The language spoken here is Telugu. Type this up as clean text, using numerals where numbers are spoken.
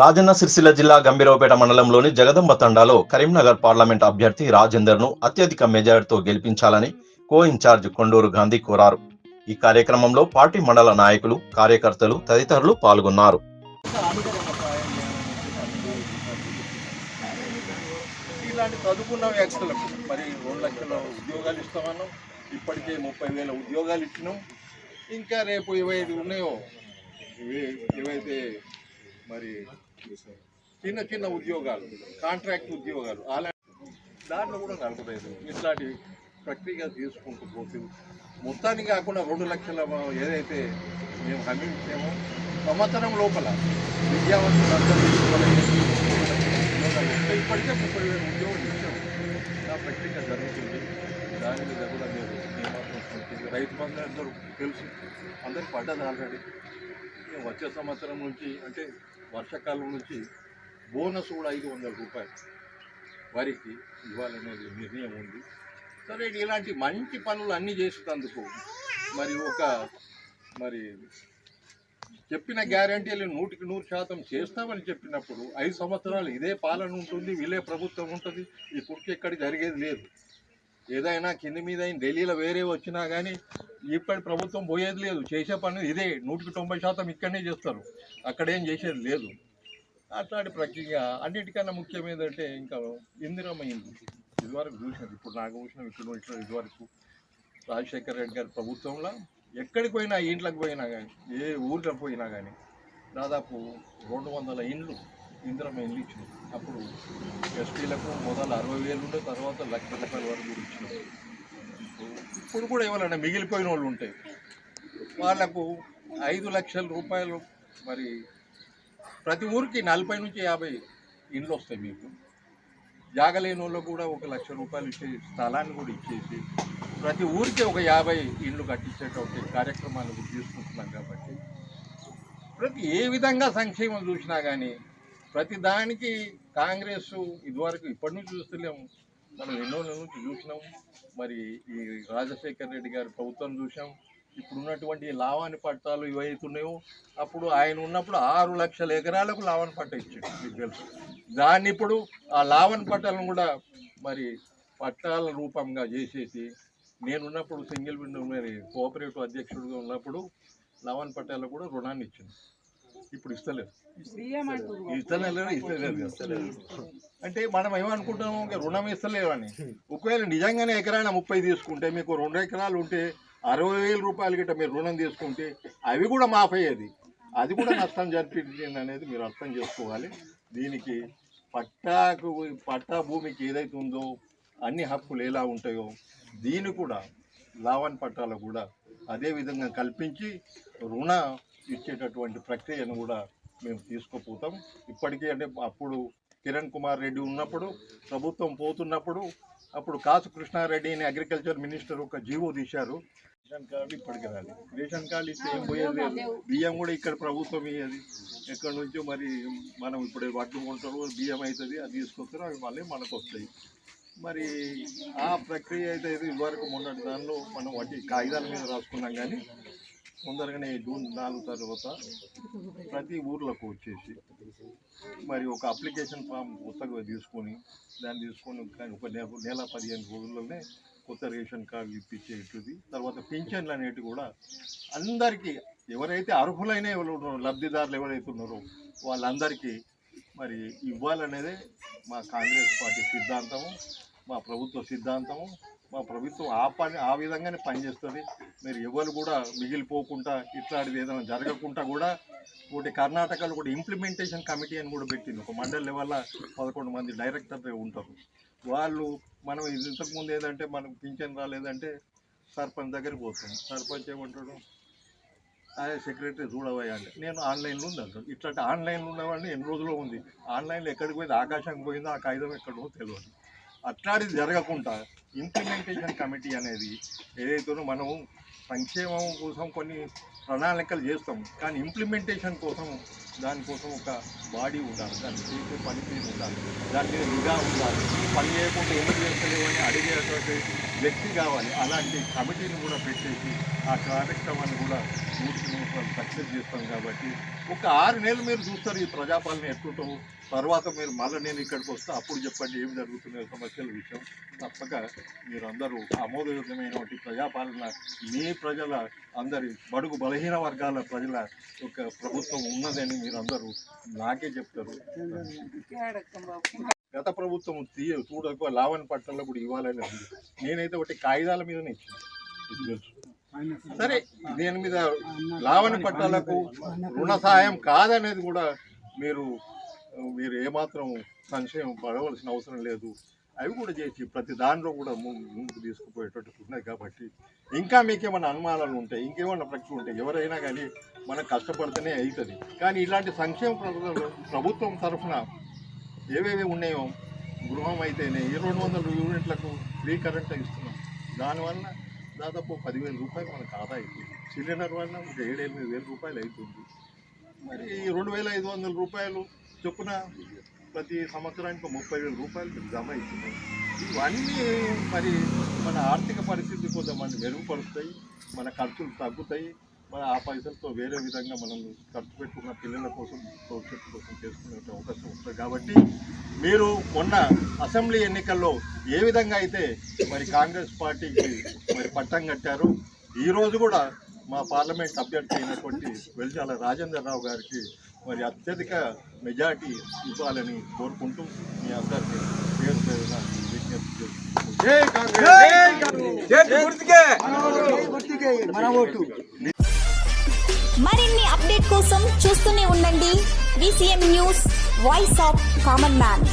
రాజన్న సిరిసిల్ల జిల్లా గంభీరావుపేట మండలంలోని జగదంబ తండాలో కరీంనగర్ పార్లమెంట్ అభ్యర్థి రాజేందర్ ను అత్యధిక మెజారిటీతో గెలిపించాలని కో ఇన్ఛార్జ్ కొండూరు గాంధీ కోరారు. ఈ కార్యక్రమంలో పార్టీ మండల నాయకులు, కార్యకర్తలు తదితరులు పాల్గొన్నారు. ఇలాంటి చదువుకున్న వ్యక్తులకు మరి 2 లక్షల ఉద్యోగాలు ఇస్తామన్నాం. ఇప్పటికే 30,000 ఉద్యోగాలు ఇచ్చినాం. ఇంకా రేపు 25 ఉన్నాయో ఏవైతే మరి చిన్న చిన్న ఉద్యోగాలు, కాంట్రాక్ట్ ఉద్యోగాలు అలాంటి దాంట్లో కూడా నడపలేదు. ఇట్లాంటి ప్రక్రియ తీసుకుంటూ పోతూ మొత్తానికి కాకుండా 2 లక్షల ఏదైతే మేము హామీ ఇచ్చామో సంవత్సరం లోపల విద్యావంతులందరూ ఇప్పటికే 30,000 ఉద్యోగాలు ఇచ్చాము. ఆ ప్రక్రియ జరుగుతుంది. దాని మీద కూడా మీరు ఏమాత్రం రైతు బంధు అందరూ తెలుసు, అందరికి పడ్డది ఆల్రెడీ. వచ్చే సంవత్సరం నుంచి అంటే వర్షాకాలం నుంచి బోనస్ కూడా 500 రూపాయలు వారికి ఇవ్వాలనేది నిర్ణయం ఉంది. సరే, ఇలాంటి మంచి పనులు అన్నీ చేసేందుకు మరి చెప్పిన గ్యారంటీలు 100% చేస్తామని చెప్పినప్పుడు 5 సంవత్సరాలు ఇదే పాలన ఉంటుంది, వీళ్ళే ప్రభుత్వం ఉంటుంది. ఈ కుర్చీ ఎక్కడి జరిగేది లేదు. ఏదైనా కింది మీద ఢిల్లీలో వేరే వచ్చినా కానీ ఇప్పటి ప్రభుత్వం పోయేది లేదు. చేసే పని ఇదే 190% ఇక్కడనే చేస్తారు, అక్కడేం చేసేది లేదు. అట్లాంటి ప్రక్రియ అన్నిటికన్నా ముఖ్యం ఏంటంటే ఇంకా ఇందిరమ్మ ఇల్లు ఇదివరకు చూసినది, ఇప్పుడు నాకు చూసిన ఇక్కడ ఇదివరకు రాజశేఖర రెడ్డి గారి ప్రభుత్వంలో ఎక్కడికి పోయినా, ఇంట్లోకి పోయినా కానీ, ఏ ఊర్లోకి పోయినా కానీ దాదాపు 200 ఇండ్లు ఇందిరమ్మ ఇల్లు ఇచ్చినాయి. అప్పుడు ఎస్టీలకు మొదలు 60,000 ఉండే, తర్వాత 1,00,000 రూపాయల వరకు కూడా ఇచ్చినాయి. ఇప్పుడు కూడా ఎవరైనా మిగిలిపోయిన వాళ్ళు ఉంటే వాళ్లకు 5 లక్షల రూపాయలు మరి ప్రతి ఊరికి 40 నుంచి 50 ఇండ్లు వస్తాయి. మీకు జాగలేని వాళ్ళకు కూడా 1,00,000 రూపాయలు ఇచ్చే స్థలాన్ని కూడా ఇచ్చేసి ప్రతి ఊరికి ఒక 50 ఇండ్లు కట్టించేటువంటి కార్యక్రమాలు తీసుకుంటున్నాం. కాబట్టి ఏ విధంగా సంక్షేమం చూసినా కానీ ప్రతి దానికి కాంగ్రెస్ ఇదివరకు ఇప్పటి నుంచి చూస్తలేము, మనం ఎన్నో నుంచి చూసినాం. మరి ఈ రాజశేఖర రెడ్డి గారి ప్రభుత్వం చూసాం. ఇప్పుడున్నటువంటి లావాణి పట్టాలు ఇవైతున్నాయో అప్పుడు ఆయన ఉన్నప్పుడు 6 లక్షల ఎకరాలకు లావాణి పట్ట ఇచ్చాడు, మీకు తెలుసు. దాన్ని ఇప్పుడు ఆ లావాణి పట్టాలను కూడా మరి పట్టాల రూపంగా చేసేసి, నేనున్నప్పుడు సింగిల్ విండో మరి కోఆపరేటివ్ అధ్యక్షుడిగా ఉన్నప్పుడు లావాణి పట్టాలకు కూడా రుణాన్ని ఇచ్చింది. ఇప్పుడు ఇస్తలేదు. అంటే మనం ఏమనుకుంటాము, రుణం ఇస్తలేవు అని. ఒకవేళ నిజంగానే ఎకరాన 30 తీసుకుంటే మీకు 2 ఎకరాలు ఉంటే 60,000 రూపాయలు గిట్ట మీరు రుణం తీసుకుంటే అవి కూడా మాఫ్ అయ్యేది. అది కూడా నష్టం జరిపించింది అనేది మీరు అర్థం చేసుకోవాలి. దీనికి పట్టా భూమికి ఏదైతే ఉందో అన్ని హక్కులు ఎలా ఉంటాయో దీన్ని కూడా లావాణి పట్టాలు కూడా అదే విధంగా కల్పించి రుణ ఇచ్చేటటువంటి ప్రక్రియను కూడా మేము తీసుకుపోతాం. ఇప్పటికీ అంటే అప్పుడు కిరణ్ కుమార్ రెడ్డి ఉన్నప్పుడు ప్రభుత్వం పోతున్నప్పుడు అప్పుడు కాసు కృష్ణారెడ్డిని అగ్రికల్చర్ మినిస్టర్ ఒక జీవో తీశారు. రేషన్ కార్డు ఇప్పటికి రాలి, రేషన్ కార్డు ఇస్తే ఏం పోయేది లేదు. బియ్యం కూడా ఇక్కడ ప్రభుత్వం ఇయ్యేది. ఎక్కడి నుంచో మరి మనం ఇప్పుడు వడ్లు కొంటారు, బియ్యం అవుతుంది, అది తీసుకొస్తారు, అవి మళ్ళీ మనకు వస్తాయి. మరి ఆ ప్రక్రియ అయితే ఇదివరకు మొన్నటి దానిలో మనం వాటి కాగితాల మీద రాసుకున్నాం. కానీ తొందరగానే జూన్ 4 తర్వాత ప్రతి ఊర్లోకి వచ్చేసి మరి ఒక అప్లికేషన్ ఫామ్ కొత్తగా తీసుకొని దాన్ని తీసుకొని ఒక నెల 15 రోజుల్లోనే కొత్త రేషన్ కార్డు ఇప్పించేది. తర్వాత పింఛన్లు అనేవి కూడా అందరికీ ఎవరైతే అర్హులైన లబ్ధిదారులు ఎవరైతే ఉన్నారో వాళ్ళందరికీ మరి ఇవ్వాలనేదే మా కాంగ్రెస్ పార్టీ సిద్ధాంతము, మా ప్రభుత్వ సిద్ధాంతము. మా ప్రభుత్వం ఆ విధంగానే పనిచేస్తుంది. మీరు ఎవరు కూడా మిగిలిపోకుండా ఇట్లాంటిది ఏదైనా జరగకుండా కూడా ఒకటి కర్ణాటకలో కూడా ఇంప్లిమెంటేషన్ కమిటీ అని కూడా పెట్టింది. ఒక మండలి లెవెల్లో 11 మంది డైరెక్టర్లు ఉంటారు. వాళ్ళు మనం ఇంతకుముందు ఏదంటే మనకు పింఛన్ రాలేదంటే సర్పంచ్ దగ్గరికి పోతాం. సర్పంచ్ ఏమంటాడు, అదే సెక్రటరీ చూడవయ్యా అంటే నేను ఆన్లైన్లో ఉంది అంటాడు. ఇట్లాంటి ఆన్లైన్లో ఉన్నవాడిని ఎన్ని రోజుల్లో ఉంది, ఆన్లైన్లో ఎక్కడికి పోయింది, ఆకాశానికి పోయిందో ఆ కాగితం ఎక్కడో తెలియదు. అట్లాంటిది జరగకుండా ఇంప్లిమెంటేషన్ కమిటీ అనేది ఏదైతే మనం సంక్షేమం కోసం కొన్ని ప్రణాళికలు చేస్తాం, కానీ ఇంప్లిమెంటేషన్ కోసం దానికోసం ఒక బాడీ ఉండాలి, దాన్ని చేసే పనితీరు ఉండాలి, దాని మీద నిఘా ఉండాలి, పని చేయకుండా ఎందుకు చేస్తలేవు అని అడిగేటువంటి వ్యక్తి కావాలి. అలాంటి కమిటీని కూడా పెట్టేసి ఆ కార్యక్రమాన్ని కూడా 100 సంవత్సరాలు సక్సెస్ చేస్తాం. కాబట్టి ఒక 6 నెలలు మీరు చూస్తారు ఈ ప్రజాపాలన ఎట్లుంటాము. తర్వాత మీరు మళ్ళీ నేను ఇక్కడికి వస్తే అప్పుడు చెప్పండి ఏం జరుగుతున్నాయో సమస్యల విషయం. తప్పక మీరందరూ ఆమోదయోగ్యమైనటువంటి ప్రజాపాలన మీ ప్రజల అందరి బడుగు బలహీన వర్గాల ప్రజల ఒక ప్రభుత్వం ఉన్నదని మీరందరూ నాకే చెప్తారు. గత ప్రభుత్వం చూడకు లావణ్ పట్టణంలో కూడా ఇవ్వాలని ఉంది. నేనైతే ఒకటి కాగితాల మీదనే ఇచ్చిన. సరే దీని మీద లావణ్ పట్టాలకు రుణ సహాయం కాదనేది కూడా మీరు ఏమాత్రం సంశయం పడవలసిన అవసరం లేదు. అవి కూడా చేసి ప్రతి దానిలో కూడా ముందుకు తీసుకుపోయేటట్టు ఉన్నాయి. కాబట్టి ఇంకా మీకేమైనా అనుమానాలు ఉంటాయి, ఇంకేమైనా ప్రశ్నలు ఉంటాయి, ఎవరైనా కానీ మనం కష్టపడితేనే అవుతుంది. కానీ ఇలాంటి సంక్షేమ ప్రభుత్వం తరఫున ఏవేవి ఉన్నాయో, గృహం అయితేనే 200 యూనిట్లకు ఫ్రీ కరెంట్ ఇస్తున్నాం. దానివల్ల దాదాపు 10,000 రూపాయలు మనకు ఆదా అవుతుంది. సిలిండర్ వల్ల ఒక 7-8 రూపాయలు అవుతుంది. మరి 2,500 రూపాయలు చొప్పున ప్రతి సంవత్సరానికి 30,000 రూపాయలు జమ అవుతున్నాయి. ఇవన్నీ మరి మన ఆర్థిక పరిస్థితి కొంతమంది మెరుగుపరుస్తాయి, మన ఖర్చులు తగ్గుతాయి. మన ఆ పైసలతో వేరే విధంగా మనం ఖర్చు పెట్టుకున్న పిల్లల కోసం, భవిష్యత్తు కోసం చేసుకునే అవకాశం ఉంటుంది. కాబట్టి మీరు మొన్న అసెంబ్లీ ఎన్నికల్లో ఏ విధంగా అయితే మరి కాంగ్రెస్ పార్టీకి మరి పట్టం కట్టారో, ఈరోజు కూడా మా పార్లమెంట్ అభ్యర్థి అయినటువంటి వెల్చాల రాజేందర్ రావు గారికి మరి అత్యధిక మెజార్టీ ఇవ్వాలని కోరుకుంటూ మీ అందరినీ పేరు పేరున విజ్ఞప్తి మరిన్ని అప్డేట్ కోసం చూస్తూనే ఉండండి VCM news, voice of common man.